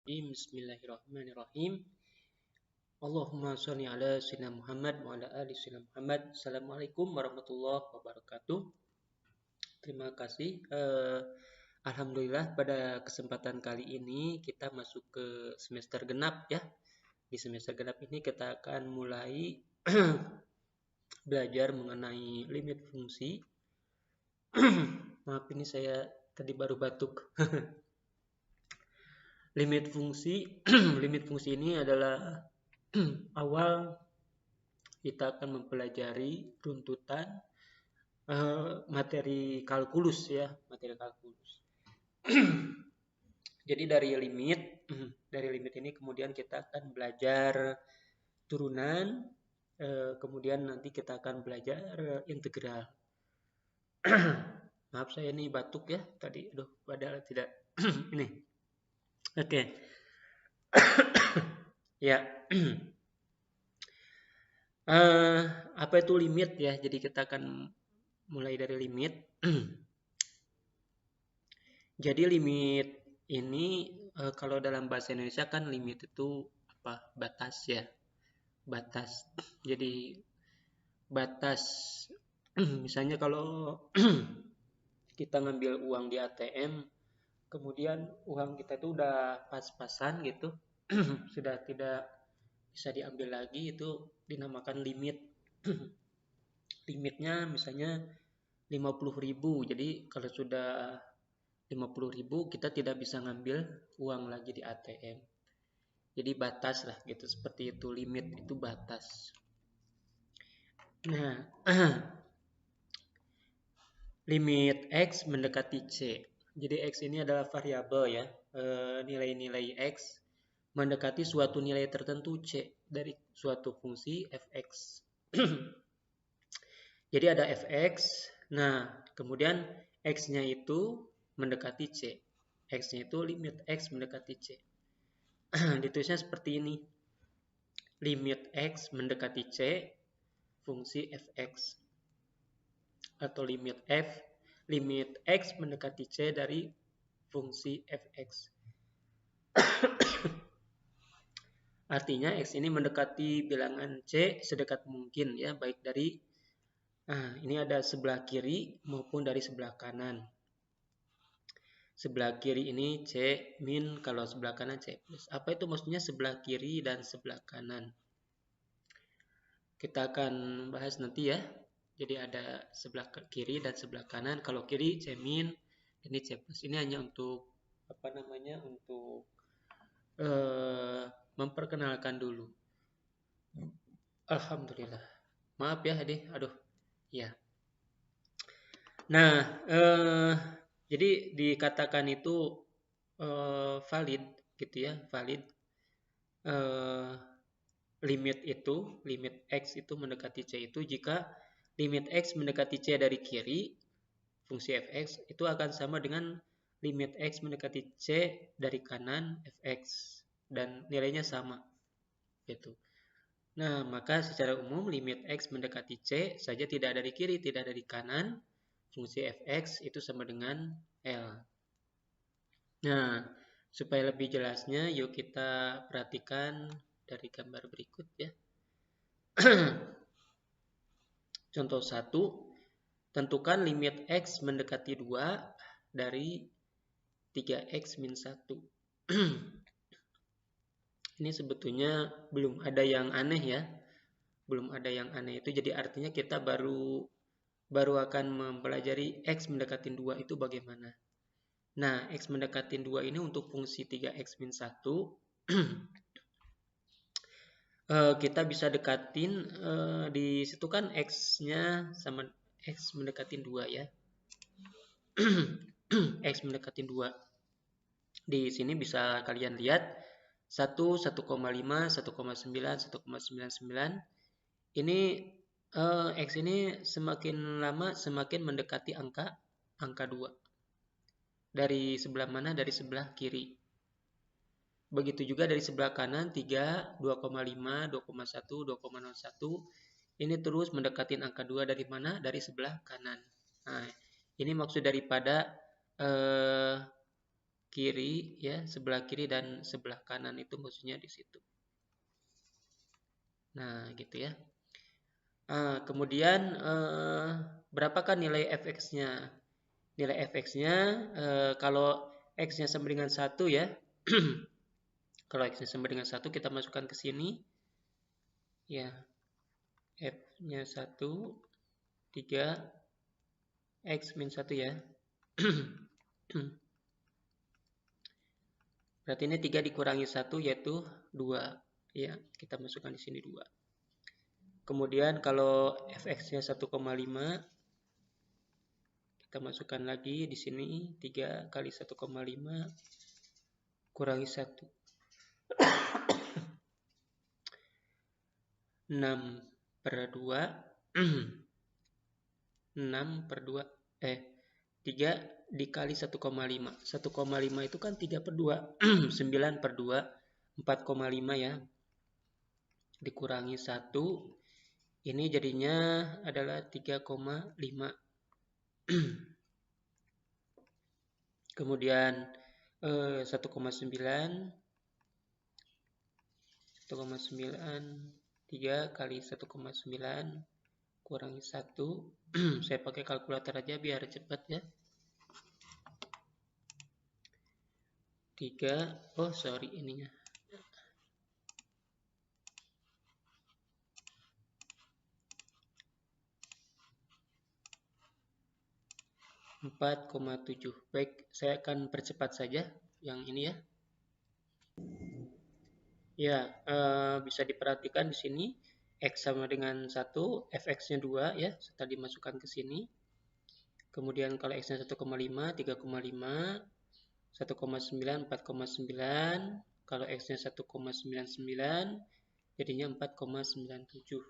Bismillahirrahmanirrahim. Allahumma sholli ala sayyidina Muhammad wa ala ali sayyidina Muhammad. Assalamualaikum warahmatullahi wabarakatuh. Terima kasih. Alhamdulillah pada kesempatan kali ini kita masuk ke semester genap ya. Di semester genap ini kita akan mulai belajar mengenai limit fungsi. Maaf, ini saya tadi baru batuk. Limit fungsi, limit fungsi ini adalah awal kita akan mempelajari runtutan materi kalkulus ya, materi kalkulus. Jadi dari limit ini kemudian kita akan belajar turunan, kemudian nanti kita akan belajar integral. Maaf, saya ini batuk ya tadi, padahal tidak. Ini. Oke. Ya. Apa itu limit ya? Jadi kita akan mulai dari limit. Jadi limit ini kalau dalam bahasa Indonesia kan limit itu apa? Batas ya. Batas. Jadi batas misalnya kalau kita ngambil uang di ATM, kemudian uang kita itu udah pas-pasan gitu, sudah tidak bisa diambil lagi, itu dinamakan limit. Limitnya misalnya 50.000. Jadi kalau sudah 50.000 kita tidak bisa ngambil uang lagi di ATM. Jadi batas lah gitu, seperti itu. Limit itu batas. Nah, limit X mendekati C. Jadi X ini adalah variabel ya, nilai-nilai X mendekati suatu nilai tertentu C dari suatu fungsi fx. Jadi ada fx, nah kemudian x-nya itu mendekati C. X-nya itu limit X mendekati C. Ditulisnya seperti ini. Limit X mendekati C fungsi fx. Atau limit X mendekati C dari fungsi fx. Artinya X ini mendekati bilangan C sedekat mungkin ya, baik dari ini ada sebelah kiri maupun dari sebelah kanan. Sebelah kiri ini C min, kalau sebelah kanan C plus. Apa itu maksudnya sebelah kiri dan sebelah kanan? Kita akan bahas nanti ya. Jadi ada sebelah kiri dan sebelah kanan. Kalau kiri C min, ini C plus. Ini hanya untuk untuk memperkenalkan dulu. Alhamdulillah. Maaf ya adik. Aduh. Ya. Nah, jadi dikatakan itu valid gitu ya, valid. Limit X itu mendekati C itu jika limit X mendekati C dari kiri, fungsi fx itu akan sama dengan limit X mendekati C dari kanan fx, dan nilainya sama gitu. Nah, maka secara umum limit X mendekati C saja tidak dari kiri, tidak dari kanan, fungsi fx itu sama dengan L. Nah, supaya lebih jelasnya, yuk kita perhatikan dari gambar berikut ya. Contoh 1, tentukan limit X mendekati 2 dari 3X min 1. Ini sebetulnya belum ada yang aneh ya. Belum ada yang aneh itu, jadi artinya kita baru akan mempelajari X mendekati 2 itu bagaimana. Nah, X mendekati 2 ini untuk fungsi 3X min 1. Kita bisa dekatin, di situ kan X-nya sama X mendekati 2 ya. X mendekati 2. Di sini bisa kalian lihat 1, 1,5, 1,9, 1,99. Ini X ini semakin lama semakin mendekati angka 2. Dari sebelah mana? Dari sebelah kiri. Begitu juga dari sebelah kanan 3, 2,5, 2,1, 2,01. Ini terus mendekati angka 2 dari mana? Dari sebelah kanan. Nah, ini maksud daripada kiri ya, sebelah kiri dan sebelah kanan itu maksudnya di situ. Nah, gitu ya. Kemudian berapakah nilai fx-nya? Nilai fx-nya kalau x-nya sama dengan 1 ya. Kalau x-nya sama dengan 1 kita masukkan ke sini. Ya. F-nya 1 3 x min 1 ya. Berarti ini 3 dikurangi 1 yaitu 2. Ya, kita masukkan di sini 2. Kemudian kalau fx-nya 1,5 kita masukkan lagi di sini 3 kali 1,5 kurangi 1. 6/2 3 dikali 1,5. 1,5 itu kan 3/2. 9/2 4,5 ya. Dikurangi 1. Ini jadinya adalah 3,5. Kemudian 1,9 3 kali 1,9 kurangi 1. Saya pakai kalkulator aja biar cepat ya. 3, oh sorry ininya. 4,7. Baik, saya akan percepat saja yang ini ya. Ya, bisa diperhatikan di sini x sama dengan 1, fx-nya 2 ya, setelah dimasukkan ke sini. Kemudian kalau x-nya 1,5, 3,5, 1,9, 4,9. Kalau x-nya 1,99, jadinya 4,97.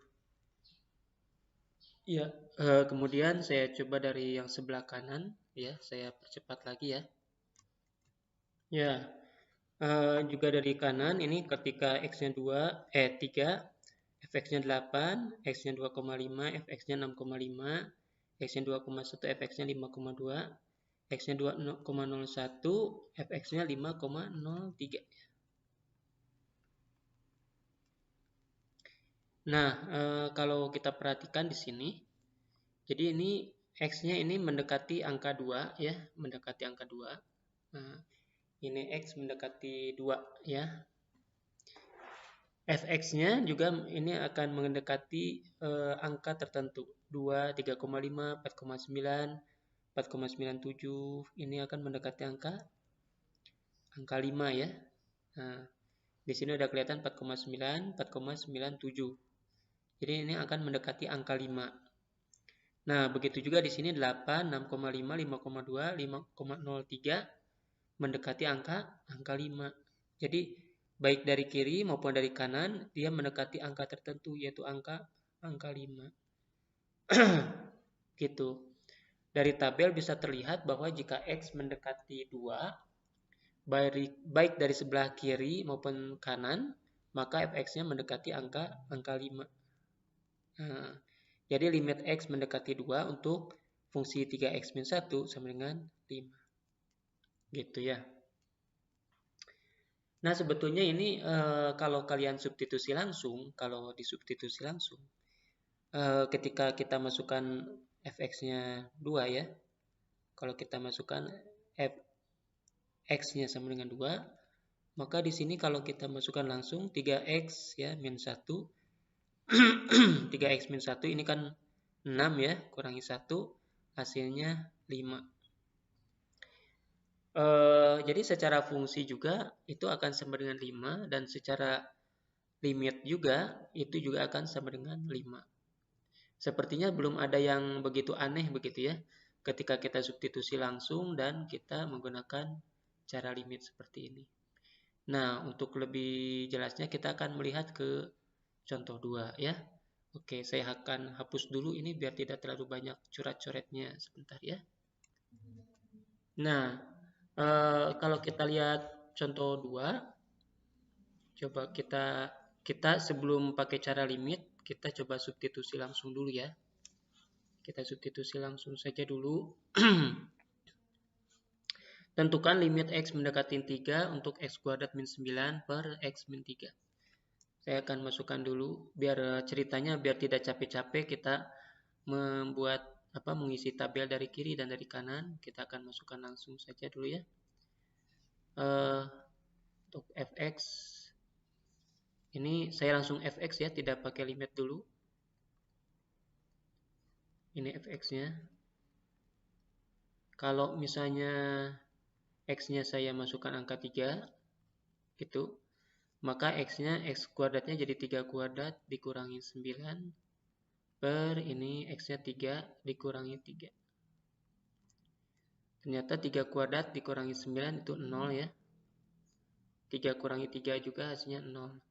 Ya, kemudian saya coba dari yang sebelah kanan, ya, saya percepat lagi ya. Ya, juga dari kanan ini ketika x-nya 3, fx-nya 8, x-nya 2,5, fx-nya 6,5, x-nya 2,1, fx-nya 5,2, x-nya 2,01, fx-nya 5,03. Nah, kalau kita perhatikan di sini, jadi ini x-nya ini mendekati angka 2 ya, mendekati angka 2. Nah, ini x mendekati 2 ya. Fx-nya juga ini akan mendekati angka tertentu. 2, 3,5, 4,9, 4,97. Ini akan mendekati angka 5 ya. Nah, di sini udah kelihatan 4,9, 4,97. Jadi ini akan mendekati angka 5. Nah, begitu juga di sini 8, 6,5, 5,2, 5,03 mendekati angka 5. Jadi baik dari kiri maupun dari kanan dia mendekati angka tertentu yaitu angka 5. Gitu. Dari tabel bisa terlihat bahwa jika x mendekati 2 baik dari sebelah kiri maupun kanan, maka fx-nya mendekati angka 5. Nah, jadi limit x mendekati 2 untuk fungsi 3x min 1 sama dengan 5. Gitu ya. Nah, sebetulnya ini kalau kalian substitusi langsung, kalau disubstitusi langsung, ketika kita masukkan fx-nya 2 ya, kalau kita masukkan fx-nya sama dengan 2, maka di sini kalau kita masukkan langsung 3x ya min 1, 3x min 1 ini kan 6 ya, kurangi 1, hasilnya 5. Jadi secara fungsi juga itu akan sama dengan 5 dan secara limit juga itu juga akan sama dengan 5. Sepertinya belum ada yang begitu aneh begitu ya ketika kita substitusi langsung dan kita menggunakan cara limit seperti ini. Nah, untuk lebih jelasnya kita akan melihat ke contoh 2 ya. Oke, saya akan hapus dulu ini biar tidak terlalu banyak coret-coretnya sebentar ya. Nah, kalau kita lihat contoh 2, coba kita sebelum pakai cara limit, kita coba substitusi langsung dulu ya. Kita substitusi langsung saja dulu. tentukan limit X mendekati 3 untuk X kuadrat min 9 per X min 3. Saya akan masukkan dulu biar ceritanya biar tidak capek-capek kita mengisi tabel dari kiri dan dari kanan. Kita akan masukkan langsung saja dulu ya. Untuk fx ini saya langsung fx ya, tidak pakai limit dulu. Ini fx-nya. Kalau misalnya x-nya saya masukkan angka 3 itu, maka x-nya x kuadratnya jadi 3 kuadrat dikurangi 9 per ini x-nya 3 dikurangi 3. Ternyata 3 kuadrat dikurangi 9 itu 0 ya. 3 kurangi 3 juga hasilnya 0.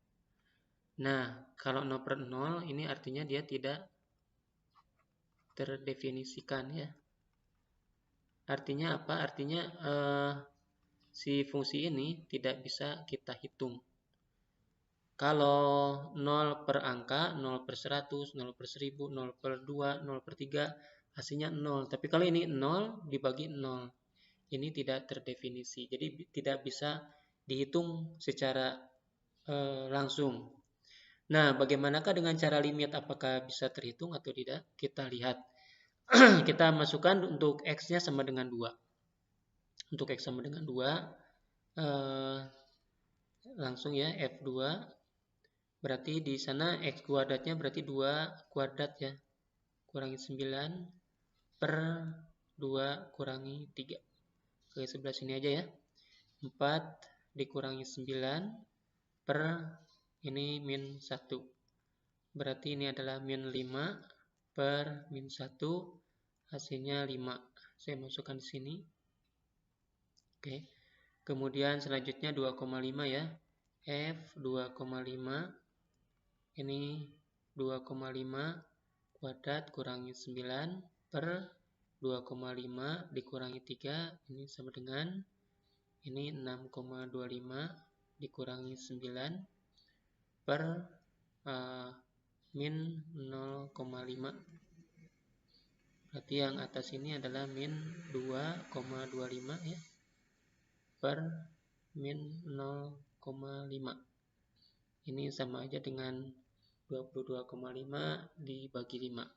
Nah, kalau 0 per 0 ini artinya dia tidak terdefinisikan ya. Artinya apa? Artinya si fungsi ini tidak bisa kita hitung. Kalau 0 per angka, 0 per 100, 0 per 1000, 0 per 2, 0 per 3, hasilnya 0. Tapi kalau ini 0 dibagi 0, ini tidak terdefinisi. Jadi tidak bisa dihitung secara langsung. Nah, bagaimanakah dengan cara limit? Apakah bisa terhitung atau tidak? Kita lihat. Kita masukkan untuk X-nya sama dengan 2. Untuk X sama dengan 2, langsung ya, F2. Berarti di sana X kuadratnya berarti 2 kuadrat ya. Kurangi 9 per 2 kurangi 3. Ke sebelah sini aja ya. 4 dikurangi 9 per ini min 1. Berarti ini adalah min 5 per min 1. Hasilnya 5. Saya masukkan di sini. Oke. Kemudian selanjutnya 2,5 ya. F 2,5. Ini 2,5 kuadrat kurangi 9 per 2,5 dikurangi 3. Ini sama dengan ini 6,25 dikurangi 9 per min 0,5. Berarti yang atas ini adalah min 2,25 ya, per min 0,5. Ini sama aja dengan 22,5 dibagi 5.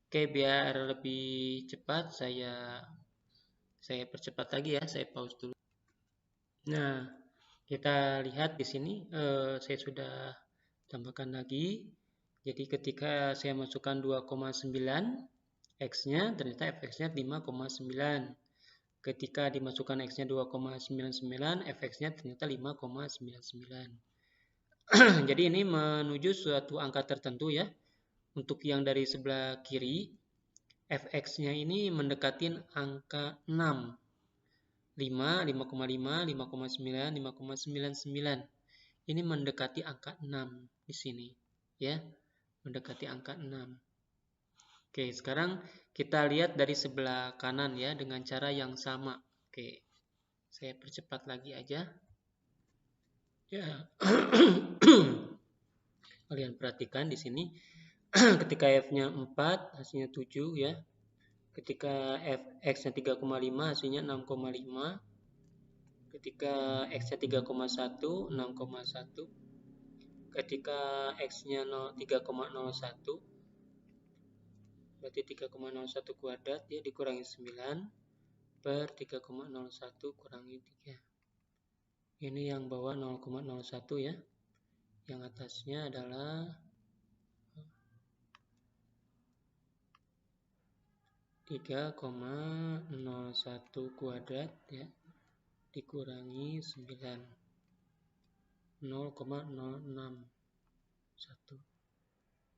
Oke, biar lebih cepat saya percepat lagi ya, saya pause dulu. Nah, kita lihat di sini saya sudah tambahkan lagi. Jadi ketika saya masukkan 2,9 X-nya, ternyata fx-nya 5,9. Ketika dimasukkan X-nya 2,99, fx-nya ternyata 5,99. Jadi ini menuju suatu angka tertentu ya. Untuk yang dari sebelah kiri, fx-nya ini mendekati angka 6. 5, 5,5, 5,9, 5,99. Ini mendekati angka 6 di sini ya. Mendekati angka 6. Oke, sekarang kita lihat dari sebelah kanan ya dengan cara yang sama. Oke. Saya percepat lagi aja. Ya. Kalian perhatikan di sini ketika F-nya 4, hasilnya 7 ya. Ketika X-nya 3,5, hasilnya 6,5. Ketika X-nya 3,1, 6,1. Ketika X-nya 3,01, berarti 3,01 kuadrat ya dikurangi 9 per 3,01 kurangi 3. Ini yang bawah 0,01 ya. Yang atasnya adalah 3,01 kuadrat ya dikurangi 9. 0,061.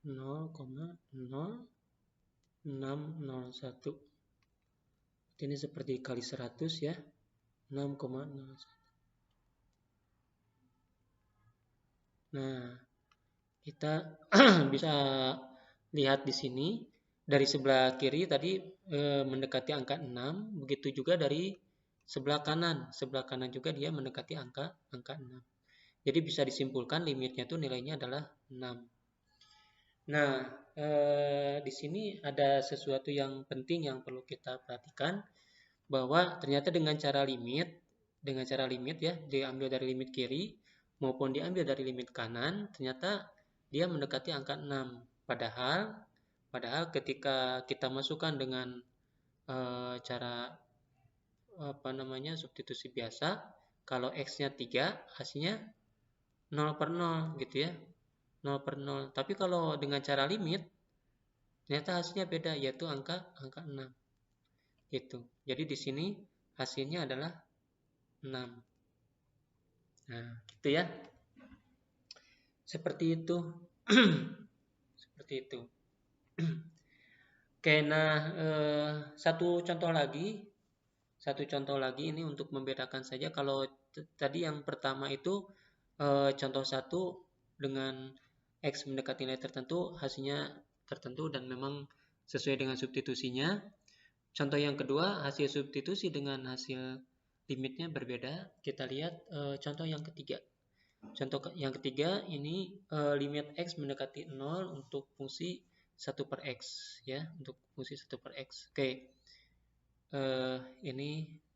0,0601. Ini seperti kali 100 ya. 6,01. Nah, kita bisa lihat di sini dari sebelah kiri tadi mendekati angka 6, begitu juga dari sebelah kanan. Sebelah kanan juga dia mendekati angka 6. Jadi bisa disimpulkan limitnya itu nilainya adalah 6. Nah, di sini ada sesuatu yang penting yang perlu kita perhatikan, bahwa ternyata dengan cara limit dengan cara limit ya, diambil dari limit kiri maupun diambil dari limit kanan, ternyata dia mendekati angka 6. Padahal ketika kita masukkan dengan cara substitusi biasa, kalau X-nya 3, hasilnya 0 per 0 gitu ya. 0 per 0. Tapi kalau dengan cara limit, ternyata hasilnya beda, yaitu angka 6. Gitu. Jadi di sini hasilnya adalah 6. Nah, gitu ya. Seperti itu. Seperti itu. Oke, nah satu contoh lagi ini untuk membedakan saja. Kalau tadi yang pertama itu contoh 1 dengan X mendekati nilai tertentu, hasilnya tertentu dan memang sesuai dengan substitusinya. Contoh yang kedua, hasil substitusi dengan hasil limitnya berbeda. Kita lihat contoh yang ketiga. Contoh yang ketiga ini limit X mendekati 0 untuk fungsi 1 per X ya, untuk fungsi 1 per X. Oke. Ini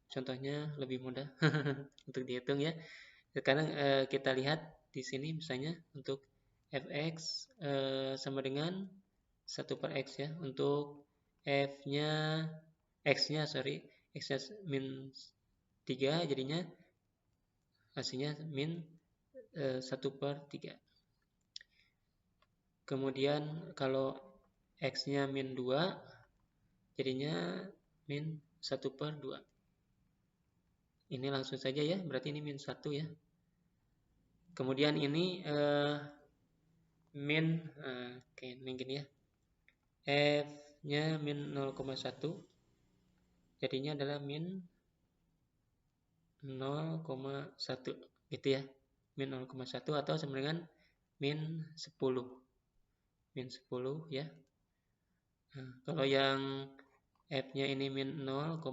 contohnya lebih mudah untuk dihitung ya. Sekarang kita lihat di sini misalnya untuk fx sama dengan 1 per x ya. Untuk f-nya x-nya min 3 jadinya hasilnya min 1 per 3. Kemudian kalau x-nya min 2 jadinya min 1 per 2. Ini langsung saja ya, berarti ini min 1 ya. Kemudian ini min, ini gini ya. F-nya min 0,1. Jadinya adalah min 0,1 gitu ya. Min 0,1 atau sama dengan min 10. Min 10 ya. Nah, kalau yang F-nya ini min 0,01,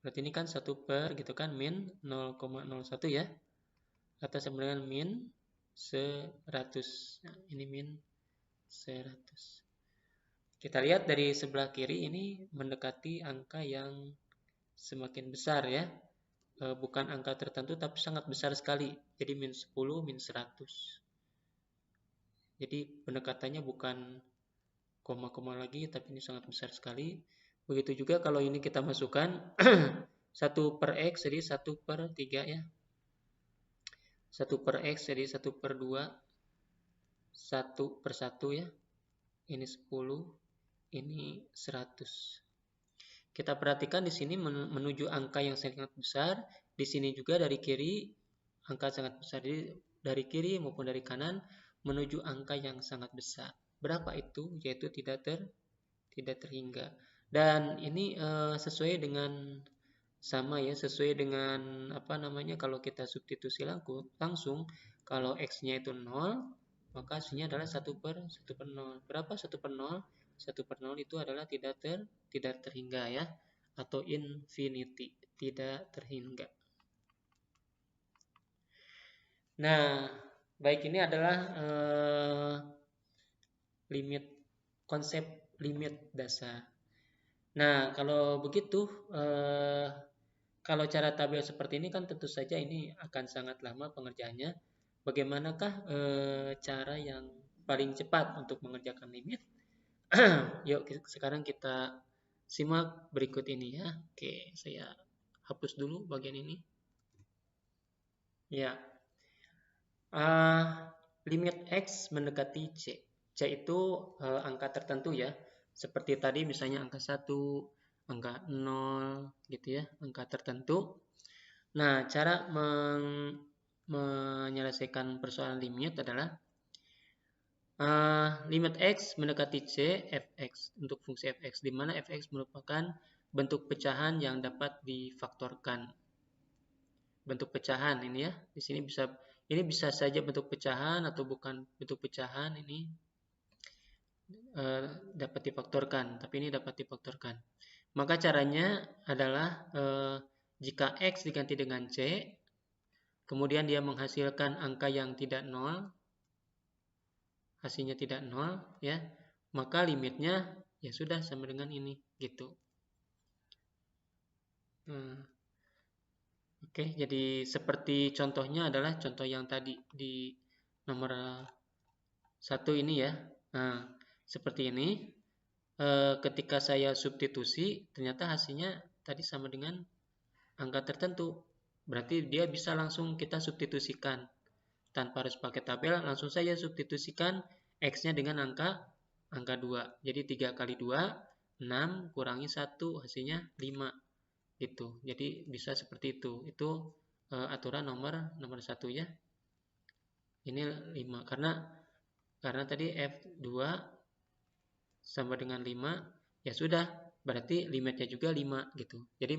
berarti ini kan 1 per gitu kan, min 0,01 ya. Atau sama dengan min 100. Nah, ini min 100. Kita lihat dari sebelah kiri ini mendekati angka yang semakin besar ya. Bukan angka tertentu tapi sangat besar sekali. Jadi min 10, min 100. Jadi pendekatannya bukan koma-koma lagi, tapi ini sangat besar sekali. Begitu juga kalau ini kita masukkan 1 per X jadi 1 per 3 ya. 1 per X jadi 1 per 2. 1 per 1 ya. Ini 10, ini 100. Kita perhatikan di sini menuju angka yang sangat besar. Di sini juga dari kiri angka sangat besar. Jadi dari kiri maupun dari kanan menuju angka yang sangat besar. Berapa itu? Yaitu tidak terhingga. Dan ini sesuai dengan sama ya, sesuai dengan kalau kita substitusi langsung kalau X-nya itu 0, maka hasilnya adalah 1 per 0. Berapa 1 per 0? 1 per 0 itu adalah tidak terhingga ya, atau infinity, tidak terhingga. Nah, baik, ini adalah konsep limit dasar. Nah, kalau begitu, kalau cara tabel seperti ini kan tentu saja ini akan sangat lama pengerjaannya. Bagaimanakah cara yang paling cepat untuk mengerjakan limit? Yuk sekarang kita simak berikut ini ya. Oke, saya hapus dulu bagian ini. Ya, limit X mendekati C. C itu angka tertentu ya. Seperti tadi misalnya angka 1, angka 0 gitu ya, angka tertentu. Nah, cara menyelesaikan persoalan limit adalah limit X mendekati C, Fx untuk fungsi Fx, di mana Fx merupakan bentuk pecahan yang dapat difaktorkan. Bentuk pecahan ini ya, di sini bisa saja bentuk pecahan atau bukan bentuk pecahan, ini dapat difaktorkan, tapi ini dapat difaktorkan. Maka caranya adalah jika X diganti dengan C, kemudian dia menghasilkan angka yang tidak 0, hasilnya tidak 0 ya, maka limitnya ya sudah sama dengan ini gitu. Oke, jadi seperti contohnya adalah contoh yang tadi di nomor 1 ini ya. Nah, seperti ini. Ketika saya substitusi, ternyata hasilnya tadi sama dengan angka tertentu. Berarti dia bisa langsung kita substitusikan. Tanpa harus pakai tabel, langsung saja substitusikan X-nya dengan angka 2. Jadi 3 kali 2, 6, kurangi 1, hasilnya 5. Gitu. Jadi bisa seperti itu. Itu aturan nomor 1 ya. Ini 5. Karena tadi F2 sama dengan 5, ya sudah, berarti limitnya juga 5 gitu. Jadi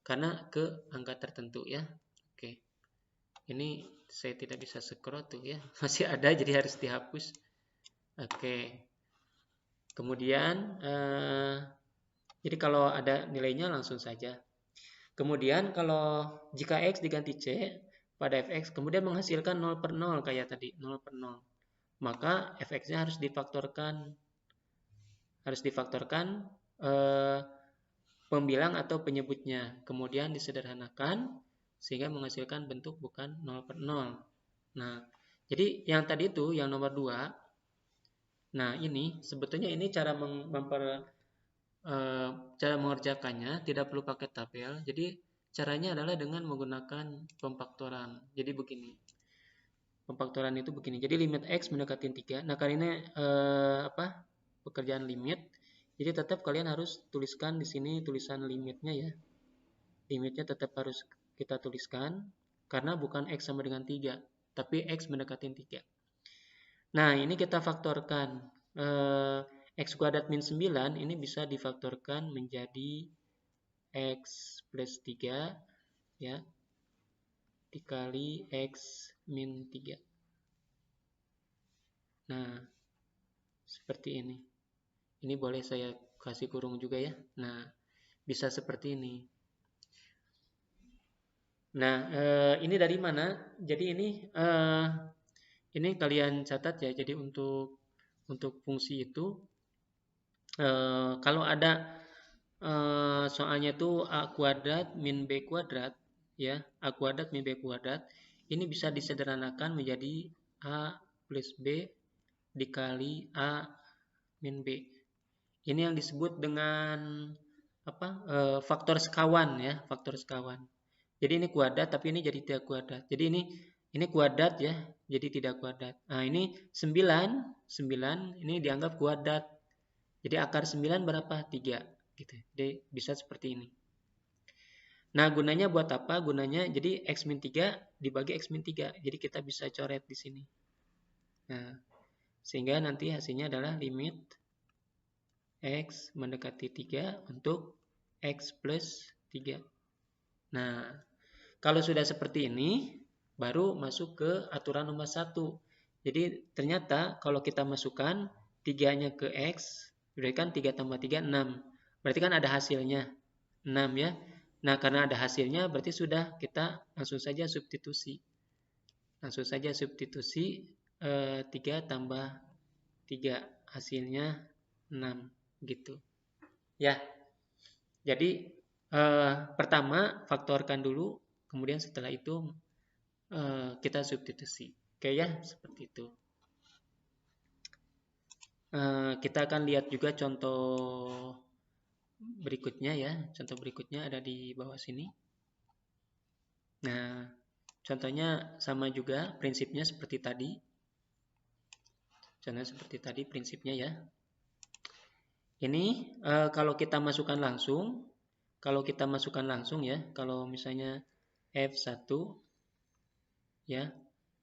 karena ke angka tertentu ya. Oke. Ini saya tidak bisa scroll tuh ya. Masih ada jadi harus dihapus. Oke. Kemudian jadi kalau ada nilainya langsung saja. Kemudian kalau jika X diganti C pada Fx kemudian menghasilkan 0 per 0 kayak tadi, 0 per 0. Maka Fx-nya harus difaktorkan. Pembilang atau penyebutnya, kemudian disederhanakan sehingga menghasilkan bentuk bukan 0 per 0. Nah, jadi yang tadi itu, yang nomor 2, nah ini sebetulnya ini cara mengerjakannya tidak perlu pakai tabel. Jadi caranya adalah dengan menggunakan pemfaktoran. Jadi begini, pemfaktoran itu begini. Jadi limit X mendekati 3. Nah, kali ini pekerjaan limit. Jadi tetap kalian harus tuliskan di sini tulisan limitnya ya. Limitnya tetap harus kita tuliskan karena bukan X sama dengan 3, tapi X mendekati 3. Nah, ini kita faktorkan. X kuadrat min 9 ini bisa difaktorkan menjadi X plus 3 ya, dikali X min 3. Nah, seperti ini. Ini boleh saya kasih kurung juga ya. Nah, bisa seperti ini. Nah, ini dari mana? Jadi ini kalian catat ya. Jadi untuk fungsi itu, kalau ada soalnya itu A kuadrat min B kuadrat, ya, A kuadrat min B kuadrat, ini bisa disederhanakan menjadi A plus B dikali A min B. Ini yang disebut dengan faktor sekawan ya, faktor sekawan. Jadi ini kuadrat tapi ini jadi tidak kuadrat. Jadi ini kuadrat ya, jadi tidak kuadrat. Nah, ini 9 ini dianggap kuadrat. Jadi akar 9 berapa? 3 gitu. Jadi bisa seperti ini. Nah, gunanya buat apa? Gunanya jadi X min 3 dibagi X min 3. Jadi kita bisa coret di sini. Nah, sehingga nanti hasilnya adalah limit X mendekati 3 untuk X plus 3. Nah, kalau sudah seperti ini, baru masuk ke aturan nomor 1. Jadi ternyata kalau kita masukkan 3-nya ke X, berarti kan 3 tambah 3, 6. Berarti kan ada hasilnya, 6 ya. Nah, karena ada hasilnya, berarti sudah kita langsung saja substitusi. Langsung saja substitusi 3 tambah 3, hasilnya 6 gitu. Ya, jadi pertama faktorkan dulu, kemudian setelah itu kita substitusi. Oke ya, seperti itu. Kita akan lihat juga contoh berikutnya ya. Contoh berikutnya ada di bawah sini. Nah, contohnya sama juga, prinsipnya seperti tadi. Contohnya seperti tadi prinsipnya ya. Ini kalau kita masukkan langsung, ya, kalau misalnya F1 ya,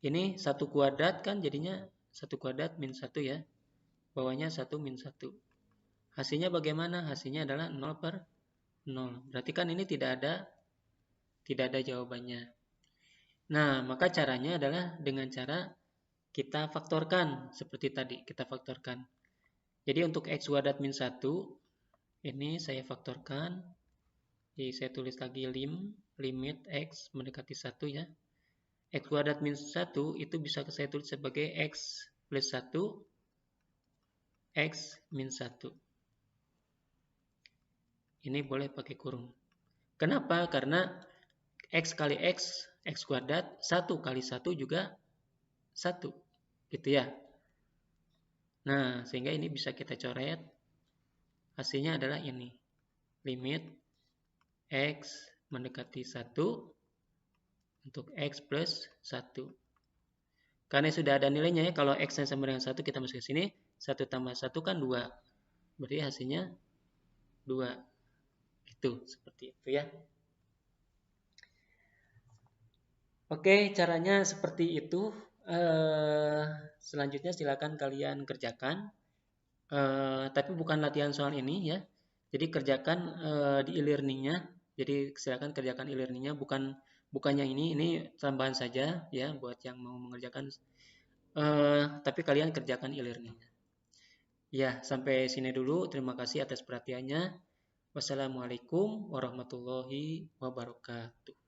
ini 1 kuadrat kan jadinya 1 kuadrat min 1 ya, bawahnya 1 min 1. Hasilnya bagaimana? Hasilnya adalah 0 per 0. Berarti kan ini tidak ada jawabannya. Nah, maka caranya adalah dengan cara kita faktorkan seperti tadi, kita faktorkan. Jadi untuk X kuadrat min 1, ini saya faktorkan. Jadi saya tulis lagi limit X mendekati 1 ya. X kuadrat min 1 itu bisa saya tulis sebagai X plus 1, X min 1. Ini boleh pakai kurung. Kenapa? Karena X kali X kuadrat, 1 kali 1 juga 1. Gitu ya. Nah, sehingga ini bisa kita coret. Hasilnya adalah ini. Limit X mendekati 1 untuk X plus 1. Karena sudah ada nilainya ya, kalau X sama dengan 1 kita masuk ke sini, 1 tambah 1 kan 2. Berarti hasilnya 2. Itu, seperti itu ya. Oke, caranya seperti itu. Selanjutnya silakan kalian kerjakan. Tapi bukan latihan soal ini ya. Jadi kerjakan di e-learningnya. Jadi silakan kerjakan e-learningnya, bukan yang ini tambahan saja ya buat yang mau mengerjakan. Tapi kalian kerjakan e-learningnya. Ya, sampai sini dulu. Terima kasih atas perhatiannya. Wassalamualaikum warahmatullahi wabarakatuh.